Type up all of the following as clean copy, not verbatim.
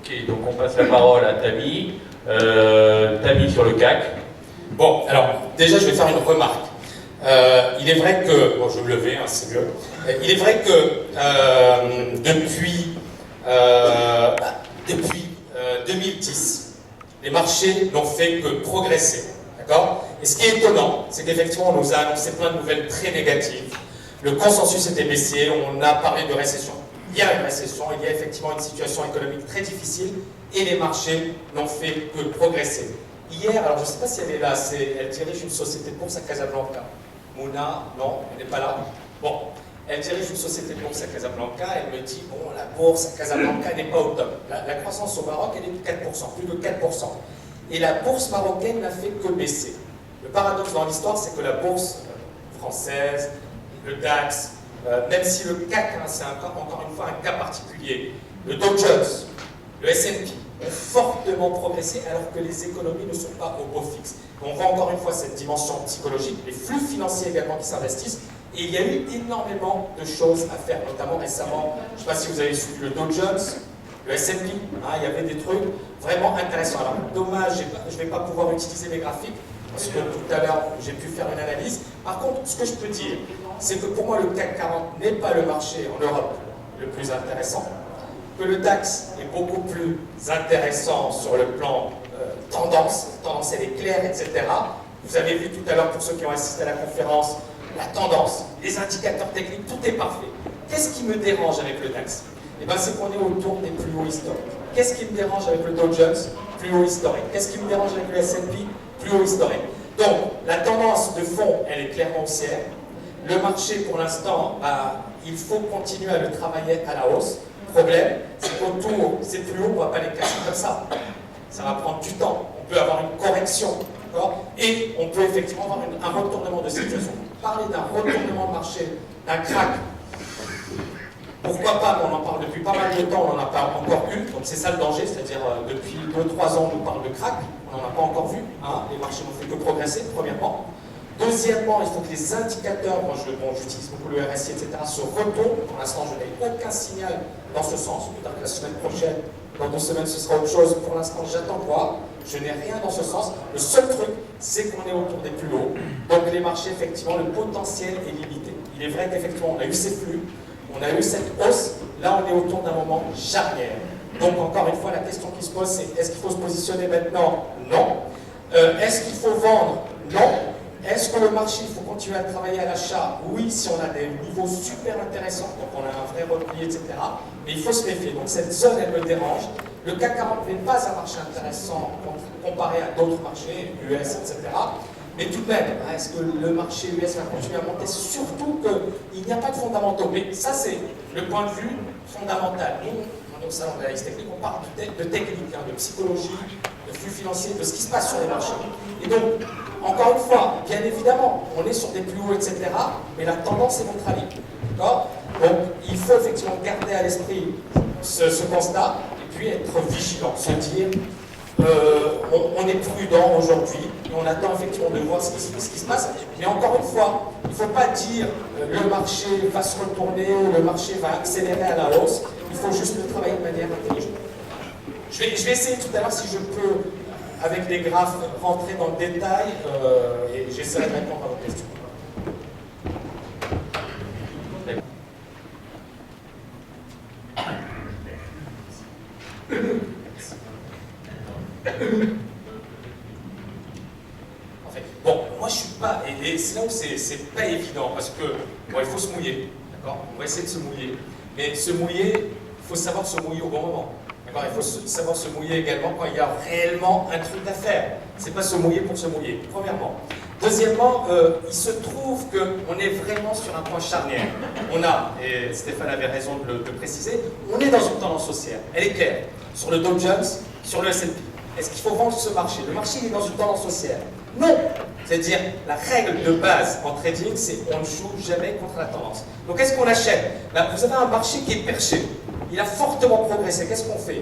Ok, donc on passe la parole à Tammy. Tammy sur le CAC. Bon, alors, déjà, je vais faire une remarque. Il est vrai que... Bon, je vais me lever, hein, c'est mieux. Il est vrai que depuis 2010, les marchés n'ont fait que progresser. D'accord? Et ce qui est étonnant, c'est qu'effectivement, on nous a annoncé plein de nouvelles très négatives. Le consensus était baissé, on a parlé de récession. Il y a une récession, il y a effectivement une situation économique très difficile et les marchés n'ont fait que progresser. Hier, alors je ne sais pas si elle est là, elle dirige une société de bourse à Casablanca. Mouna, non, elle n'est pas là. Bon, elle dirige une société de bourse à Casablanca, elle me dit, bon, la bourse à Casablanca n'est pas au top. La croissance au Maroc, elle est de 4%, plus de 4%. Et la bourse marocaine n'a fait que baisser. Le paradoxe dans l'histoire, c'est que la bourse française, le DAX, même si le CAC, hein, c'est encore une fois un cas particulier, le Dow Jones, le S&P ont fortement progressé alors que les économies ne sont pas au beau fixe. On voit encore une fois cette dimension psychologique, les flux financiers également qui s'investissent, et il y a eu énormément de choses à faire, notamment récemment, je ne sais pas si vous avez suivi le Dow Jones, le S&P, hein, il y avait des trucs vraiment intéressants. Alors dommage, je ne vais pas pouvoir utiliser mes graphiques, parce que tout à l'heure j'ai pu faire une analyse. Par contre, ce que je peux dire, c'est que pour moi le CAC 40 n'est pas le marché en Europe le plus intéressant, que le DAX est beaucoup plus intéressant sur le plan tendance elle est claire, etc. Vous avez vu tout à l'heure, pour ceux qui ont assisté à la conférence, la tendance, les indicateurs techniques, tout est parfait. Qu'est-ce qui me dérange avec le DAX? Eh bien, c'est qu'on est autour des plus hauts historiques. Qu'est-ce qui me dérange avec le Dow Jones? Plus haut historique. Qu'est-ce qui me dérange avec le S&P? Plus haut historique. Donc, la tendance de fond, elle est clairement haussière. Le marché, pour l'instant, il faut continuer à le travailler à la hausse. Le problème, c'est qu'autour, c'est plus haut, on ne va pas les casser comme ça. Ça va prendre du temps. On peut avoir une correction, d'accord? Et on peut effectivement avoir un retournement de situation. Parler d'un retournement de marché, d'un crack, pourquoi pas, on en parle depuis pas mal de temps, on n'en a pas encore eu, donc c'est ça le danger, c'est-à-dire depuis 2-3 ans on nous parle de crack, on n'en a pas encore vu, hein, les marchés n'ont fait que progresser, premièrement. Deuxièmement, il faut que les indicateurs, moi j'utilise beaucoup le RSI, etc., se retournent. Pour l'instant, je n'ai aucun signal dans ce sens. Peut-être que la semaine prochaine, dans 2 semaines, ce sera autre chose. Pour l'instant, j'attends quoi? Je n'ai rien dans ce sens. Le seul truc, c'est qu'on est autour des plus hauts. Donc les marchés, effectivement, le potentiel est limité. Il est vrai qu'effectivement, on a eu ces flux, on a eu cette hausse. Là, on est autour d'un moment charnière. Donc, encore une fois, la question qui se pose, c'est est-ce qu'il faut se positionner maintenant? Non. Est-ce qu'il faut vendre? Non. Est-ce que le marché, il faut continuer à travailler à l'achat? Oui, si on a des niveaux super intéressants, donc on a un vrai repli, etc. Mais il faut se méfier. Donc cette zone, elle me dérange. Le CAC 40 n'est pas un marché intéressant comparé à d'autres marchés, US, etc. Mais tout de même, est-ce que le marché US va continuer à monter? Surtout qu'il n'y a pas de fondamentaux. Mais ça, c'est le point de vue fondamental. Nous, au salon de l'analyse technique, on parle de technique, hein, de psychologie, de flux financiers, de ce qui se passe sur les marchés. Et donc, encore une fois, bien évidemment, on est sur des plus hauts, etc., mais la tendance est notre avis. D'accord? Donc, il faut effectivement garder à l'esprit ce constat, et puis être vigilant, se dire, on est prudent aujourd'hui, et on attend effectivement de voir ce qui se passe, mais encore une fois, il ne faut pas dire le marché va se retourner, le marché va accélérer à la hausse, il faut juste le travailler de manière intelligente. Je vais essayer tout à l'heure, si je peux, avec les graphes, rentrer dans le détail et j'essaierai de répondre à vos questions. En fait, bon, moi je suis pas, et c'est là où c'est pas évident, parce que, bon, il faut se mouiller, d'accord? On va essayer de se mouiller, mais se mouiller, il faut savoir se mouiller au bon moment. Il faut savoir se mouiller également quand il y a réellement un truc à faire. C'est pas se mouiller pour se mouiller, premièrement. Deuxièmement, il se trouve qu'on est vraiment sur un point charnière. On a, et Stéphane avait raison de le préciser, on est dans une tendance haussière. Elle est claire. Sur le Dow Jones, sur le S&P. Est-ce qu'il faut vendre ce marché? Le marché il est dans une tendance haussière. Non! C'est-à-dire, la règle de base en trading, c'est on ne joue jamais contre la tendance. Donc, est-ce qu'on achète? Là, vous avez un marché qui est perché. Il a fortement progressé. Qu'est-ce qu'on fait?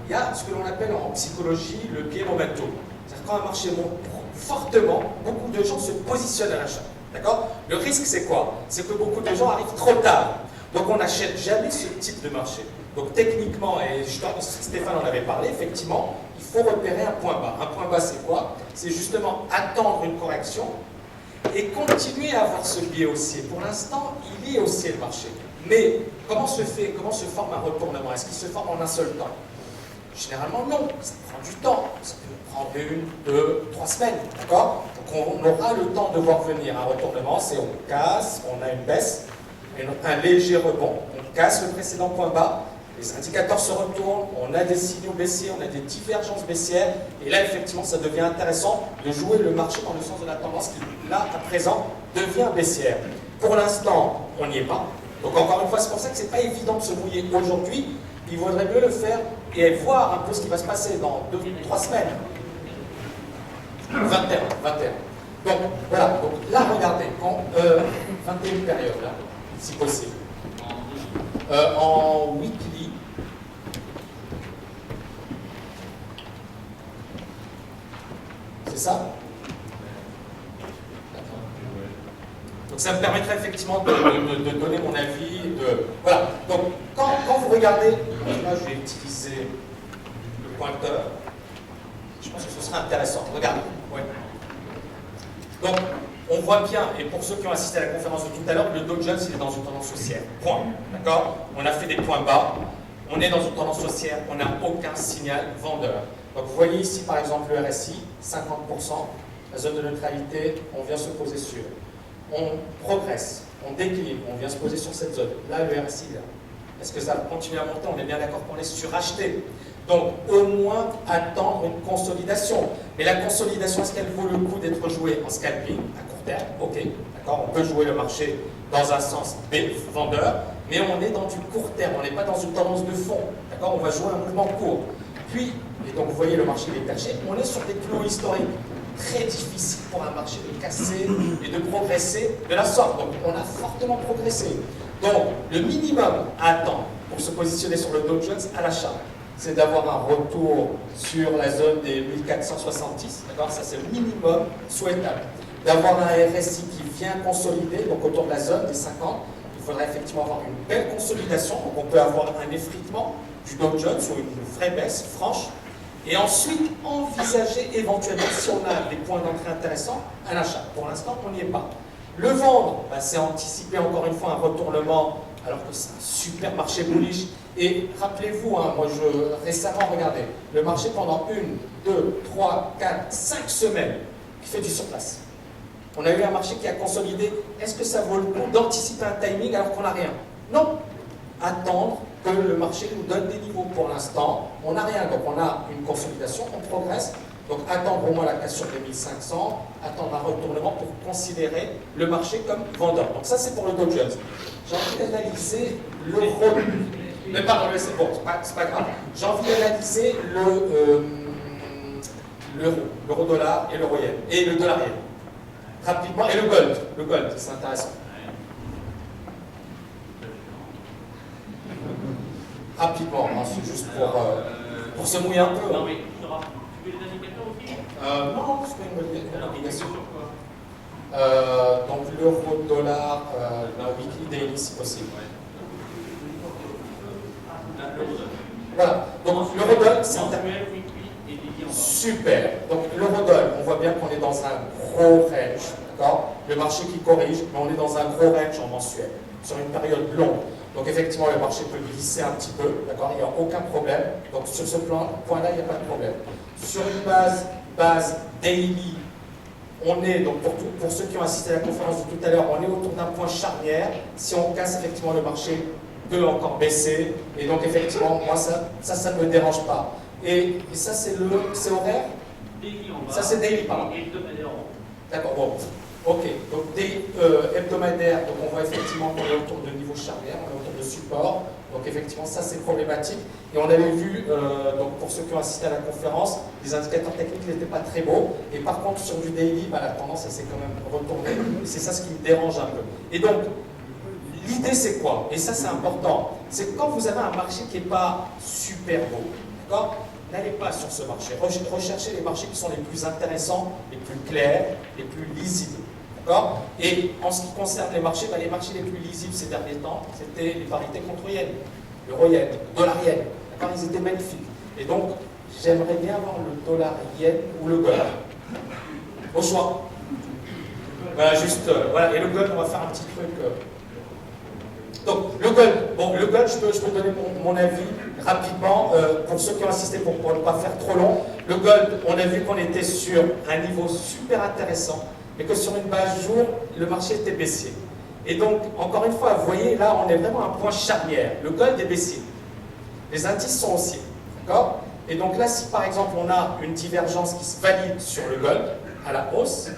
Il y a ce que l'on appelle en psychologie le biais momentum. C'est-à-dire quand un marché monte fortement, beaucoup de gens se positionnent à l'achat. D'accord? Le risque, c'est quoi? C'est que beaucoup de gens arrivent trop tard. Donc on n'achète jamais ce type de marché. Donc techniquement, et Stéphane en avait parlé, effectivement, il faut repérer un point bas. Un point bas, c'est quoi? C'est justement attendre une correction et continuer à avoir ce biais haussier. Pour l'instant, il est haussier le marché. Mais comment se forme un retournement? Est-ce qu'il se forme en un seul temps? Généralement, non. Ça prend du temps. Ça peut prendre 1, 2, 3 semaines. D'accord? Donc on aura le temps de voir venir un retournement. C'est on casse, on a une baisse, un léger rebond. On casse le précédent point bas. Les indicateurs se retournent, on a des signaux baissiers, on a des divergences baissières, et là, effectivement, ça devient intéressant de jouer le marché dans le sens de la tendance qui, là, à présent, devient baissière. Pour l'instant, on n'y est pas. Donc, encore une fois, c'est pour ça que ce n'est pas évident de se mouiller aujourd'hui. Il vaudrait mieux le faire et voir un peu ce qui va se passer dans 2 ou 3 semaines. 21. Donc, voilà. Donc, là, regardez, 21 périodes, là, si possible. En weekly, c'est ça? Donc ça me permettrait effectivement de donner mon avis. Voilà. Donc quand vous regardez, là je vais utiliser le pointeur, je pense que ce serait intéressant. Regardez. Ouais. Donc on voit bien, et pour ceux qui ont assisté à la conférence de tout à l'heure, le Dow Jones il est dans une tendance haussière. Point. D'accord? On a fait des points bas, on est dans une tendance haussière, on n'a aucun signal vendeur. Donc vous voyez ici par exemple le RSI, 50%, la zone de neutralité, on vient se poser sur. On progresse, on décline, on vient se poser sur cette zone. Là le RSI est là. Est-ce que ça va continuer à monter? On est bien d'accord qu'on est suracheté. Donc au moins attendre une consolidation. Mais la consolidation, est-ce qu'elle vaut le coup d'être jouée en scalping à court terme? Ok, d'accord, on peut jouer le marché dans un sens vendeur, mais on est dans du court terme, on n'est pas dans une tendance de fond. D'accord, on va jouer un mouvement court. Puis, et donc vous voyez le marché est caché, on est sur des plus hauts historiques. Très difficile pour un marché de casser et de progresser de la sorte. Donc on a fortement progressé. Donc le minimum à attendre pour se positionner sur le Dow Jones à l'achat, c'est d'avoir un retour sur la zone des 1470, d'accord? Ça c'est le minimum souhaitable. D'avoir un RSI qui vient consolider, donc autour de la zone des 50, il faudrait effectivement avoir une belle consolidation, donc on peut avoir un effritement du Dow Jones ou une vraie baisse franche, et ensuite envisager éventuellement, si on a des points d'entrée intéressants, un achat. Pour l'instant, on n'y est pas. Le vendre, ben, c'est anticiper encore une fois un retournement, alors que c'est un super marché bullish. Et rappelez-vous, hein, moi récemment, regardez, le marché pendant 1, 2, 3, 4, 5 semaines, qui fait du surplace. On a eu un marché qui a consolidé. Est-ce que ça vaut le coup d'anticiper un timing alors qu'on n'a rien? Non. Attendre que le marché nous donne des niveaux. Pour l'instant, on n'a rien. Donc on a une consolidation, on progresse. Donc attendre au moins la cassure des 1500, attendre un retournement pour considérer le marché comme vendeur. Donc ça c'est pour le Dow Jones. J'ai envie d'analyser l'euro. Mais pardon, c'est bon, c'est pas grave. J'ai envie d'analyser l'euro-dollar et l'euro yen. Et le dollar yen. Rapidement. Et le gold, c'est intéressant. Rapidement, hein, c'est juste pour se mouiller un peu. Non, mais tu veux les indicateurs aussi? Non, c'est pas une obligation. Donc l'euro-dollar, la weekly daily si possible. Voilà, donc l'euro-dollar, c'est super. Donc l'euro-dollar, on voit bien qu'on est dans un gros range, d'accord? Le marché qui corrige, mais on est dans un gros range en mensuel, sur une période longue. Donc effectivement, le marché peut glisser un petit peu, d'accord? Il n'y a aucun problème. Donc sur ce point-là, il n'y a pas de problème. Sur une base daily, on est, donc pour ceux qui ont assisté à la conférence de tout à l'heure, on est autour d'un point charnière. Si on casse, effectivement, le marché peut encore baisser. Et donc effectivement, moi, ça ne me dérange pas. Et ça, c'est horaire? Ça, c'est daily, pardon. D'accord, bon. Ok, donc hebdomadaire, donc on voit effectivement qu'on est autour de niveau charnière, on est autour de support, donc effectivement ça c'est problématique. Et on avait vu, donc pour ceux qui ont assisté à la conférence, les indicateurs techniques n'étaient pas très beaux, et par contre sur du daily, bah, la tendance elle s'est quand même retournée, et c'est ça ce qui me dérange un peu. Et donc, l'idée c'est quoi? Et ça c'est important, c'est que quand vous avez un marché qui n'est pas super beau, d'accord? N'allez pas sur ce marché, recherchez les marchés qui sont les plus intéressants, les plus clairs, les plus lisibles. D'accord? Et en ce qui concerne les marchés les plus lisibles ces derniers temps, c'était les parités contre yen. l'euro-yen, le dollar-yen. D'accord, ils étaient magnifiques. Et donc, j'aimerais bien avoir le dollar-yen ou le gold. Au choix. Voilà, juste, voilà. Et le gold, on va faire un petit truc. Donc, le gold. Bon, le gold, je peux donner mon avis rapidement, pour ceux qui ont assisté, pour ne pas faire trop long. Le gold, on a vu qu'on était sur un niveau super intéressant, mais que sur une base jour, le marché était baissier. Et donc, encore une fois, vous voyez, là, on est vraiment à un point charnière. Le gold est baissier. Les indices sont haussiers. D'accord? Et donc là, si par exemple, on a une divergence qui se valide sur le gold, à la hausse,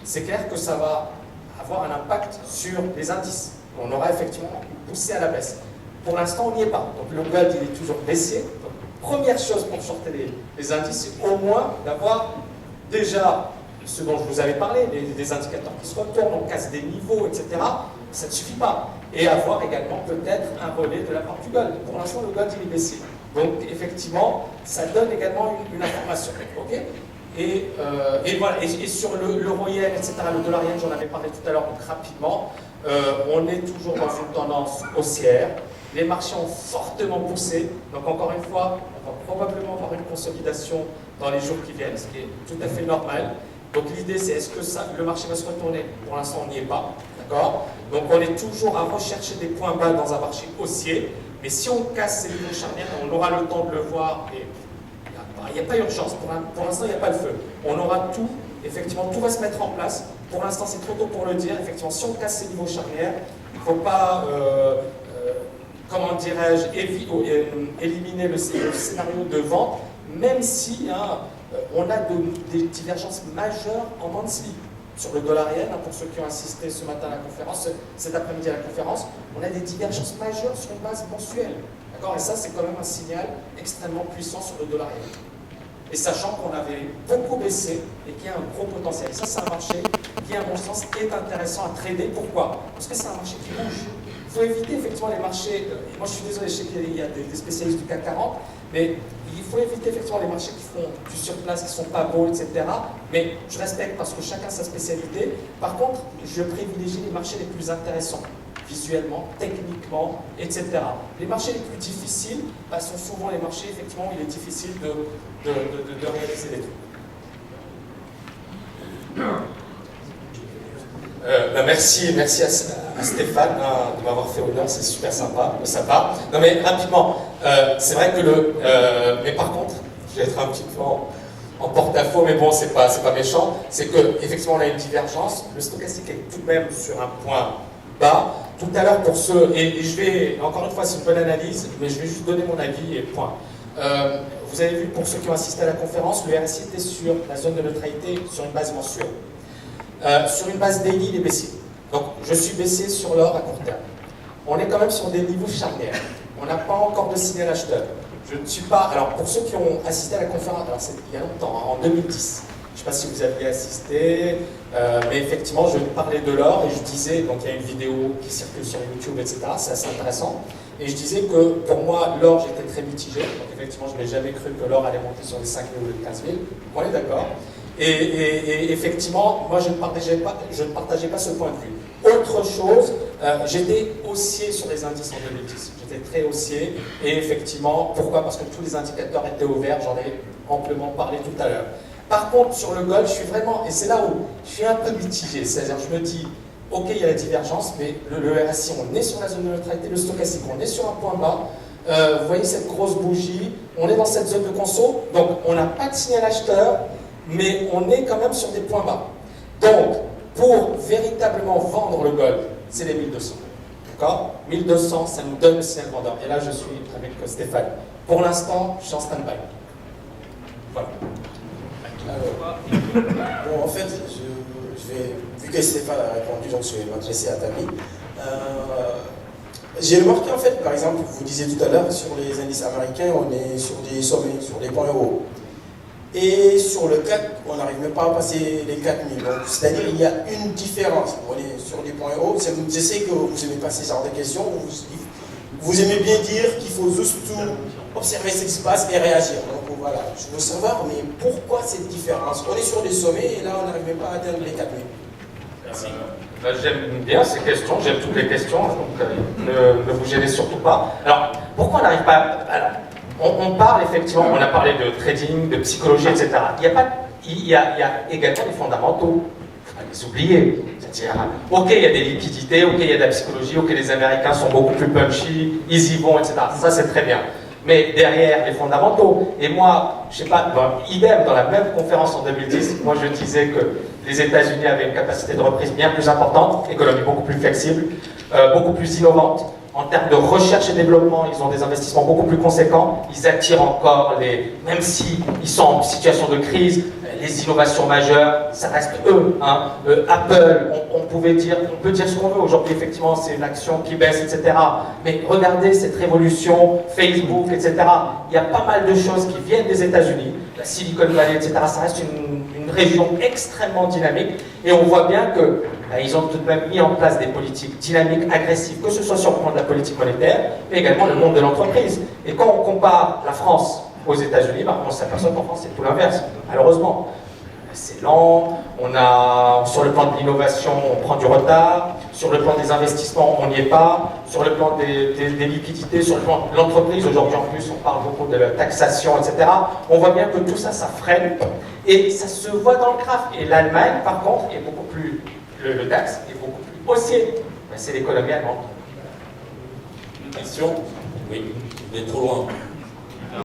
c'est clair que ça va avoir un impact sur les indices. On aura effectivement poussé à la baisse. Pour l'instant, on n'y est pas. Donc le gold, il est toujours baissier. Donc, première chose pour shorter les indices, c'est au moins d'avoir déjà ce dont je vous avais parlé, des indicateurs qui se retournent, on casse des niveaux, etc. Ça ne suffit pas. Et avoir également peut-être un relais de la part du gold. Pour l'instant, le gold, il est baissier. Donc effectivement, ça donne également une information. Okay, et voilà. Et sur l'euro-yen, etc., le dollar-yen, j'en avais parlé tout à l'heure, donc rapidement, on est toujours dans une tendance haussière. Les marchés ont fortement poussé. Donc encore une fois, on va probablement avoir une consolidation dans les jours qui viennent, ce qui est tout à fait normal. Donc l'idée, c'est est-ce que le marché va se retourner? Pour l'instant, on n'y est pas. D'accord? Donc on est toujours à rechercher des points bas dans un marché haussier. Mais si on casse ces niveaux charnières, on aura le temps de le voir. Et il n'y a pas urgence. Pour l'instant, il n'y a pas de feu. On aura tout. Effectivement, tout va se mettre en place. Pour l'instant, c'est trop tôt pour le dire. Effectivement, si on casse ces niveaux charnières, il ne faut pas, comment dirais-je, éliminer le scénario de vente, même si on a des divergences majeures en monthly. Sur le dollar-yen, pour ceux qui ont assisté ce matin à la conférence, cet après-midi à la conférence, on a des divergences majeures sur une base mensuelle. D'accord? Et ça, c'est quand même un signal extrêmement puissant sur le dollar-yen. Et sachant qu'on avait beaucoup baissé et qu'il y a un gros potentiel. Et ça, c'est un marché qui, à mon sens, est intéressant à trader. Pourquoi? Parce que c'est un marché qui bouge. Il faut éviter effectivement les marchés. Moi, je suis désolé, je sais qu'il y a des spécialistes du CAC 40, mais il faut éviter effectivement les marchés qui font du surplace, qui ne sont pas beaux, etc. Mais je respecte parce que chacun a sa spécialité. Par contre, je privilégie les marchés les plus intéressants, visuellement, techniquement, etc. Les marchés les plus difficiles sont souvent les marchés, effectivement, où il est difficile de réaliser des trucs. Merci à Stéphane de m'avoir fait honneur, c'est super sympa. Non mais rapidement, c'est vrai que mais par contre, je vais être un petit peu en porte-à-faux, mais bon, c'est pas méchant. C'est que effectivement, on a une divergence. Le stochastique est tout de même sur un point bas. Tout à l'heure, pour ceux, et je vais, encore une fois, c'est une bonne analyse, mais je vais juste donner mon avis et point. Vous avez vu, pour ceux qui ont assisté à la conférence, le RSI était sur la zone de neutralité sur une base mensuelle. Sur une base daily, il est baissier. Donc, je suis baissier sur l'or à court terme. On est quand même sur des niveaux charnières. On n'a pas encore de signal acheteur. Je ne suis pas... Alors, pour ceux qui ont assisté à la conférence, alors c'est il y a longtemps, en 2010, je ne sais pas si vous aviez assisté, mais effectivement, je parlais de l'or et je disais, donc il y a une vidéo qui circule sur YouTube, etc., c'est assez intéressant, et je disais que pour moi, l'or, j'étais très mitigé, donc effectivement, je n'ai jamais cru que l'or allait monter sur les 5 000 ou les 15 000, on est d'accord. Et effectivement, moi je ne partageais pas ce point de vue. Autre chose, j'étais haussier sur les indices en 2010. J'étais très haussier. Et effectivement, pourquoi? Parce que tous les indicateurs étaient au vert, j'en ai amplement parlé tout à l'heure. Par contre, sur le gold, je suis vraiment, et c'est là où je suis un peu mitigé. C'est-à-dire, je me dis, ok, il y a la divergence, mais le RSI, on est sur la zone de neutralité, le stochastique, on est sur un point bas. Vous voyez cette grosse bougie, on est dans cette zone de conso, donc on n'a pas de signal acheteur, mais on est quand même sur des points bas. Donc, pour véritablement vendre le gold, c'est les 1200. D'accord? 1200, ça nous donne le signal vendeur. Et là, je suis avec Stéphane. Pour l'instant, je suis en stand-by. Voilà. Bon, en fait, vu que Stéphane a répondu, donc je vais m'adresser à Tammy. J'ai remarqué, en fait, par exemple, vous disiez tout à l'heure, sur les indices américains, on est sur des sommets, sur des points hauts. Et sur le CAC, on n'arrive même pas à passer les 4000. Donc, c'est-à-dire qu'il y a une différence. On est sur des points hauts. Je sais que vous n'aimez pas ces genres de questions. Vous aimez bien dire qu'il faut juste tout observer ce qui se passe et réagir. Donc voilà, je veux savoir, mais pourquoi cette différence? On est sur des sommets et là, on n'arrive même pas à atteindre les 4000. Merci. J'aime bien ces questions, j'aime toutes les questions, donc ne vous gênez surtout pas. Alors, Pourquoi on n'arrive pas... Alors, on parle effectivement, on a parlé de trading, de psychologie, etc. Il y a également les fondamentaux. Il ne faut pas les oublier. C'est-à-dire, ok, il y a des liquidités, ok, il y a de la psychologie, ok, les Américains sont beaucoup plus punchy, ils y vont, etc. Ça, c'est très bien. Mais derrière les fondamentaux, et moi, je sais pas, idem, dans la même conférence en 2010, moi je disais que les États-Unis avaient une capacité de reprise bien plus importante, économie beaucoup plus flexible, beaucoup plus innovante. En termes de recherche et développement, ils ont des investissements beaucoup plus conséquents. Ils attirent encore même si ils sont en situation de crise, les innovations majeures, ça reste eux. Hein. Apple, on peut dire ce qu'on veut. Aujourd'hui, effectivement, c'est une action qui baisse, etc. Mais regardez cette révolution, Facebook, etc. Il y a pas mal de choses qui viennent des États-Unis, la Silicon Valley, etc. Ça reste une région extrêmement dynamique. Et on voit bien que ils ont tout de même mis en place des politiques dynamiques, agressives, que ce soit sur le plan de la politique monétaire, mais également le monde de l'entreprise. Et quand on compare la France aux États-Unis, on s'aperçoit qu'en France, c'est tout l'inverse, malheureusement. C'est lent, sur le plan de l'innovation, on prend du retard, sur le plan des investissements, on n'y est pas, sur le plan des liquidités, sur le plan de l'entreprise, aujourd'hui en plus, on parle beaucoup de la taxation, etc. On voit bien que tout ça, ça freine, et ça se voit dans le graphe. Et l'Allemagne, par contre, est beaucoup plus... Le DAX est beaucoup plus haussier. C'est l'économie allemande. Une question? Oui, vous êtes trop loin.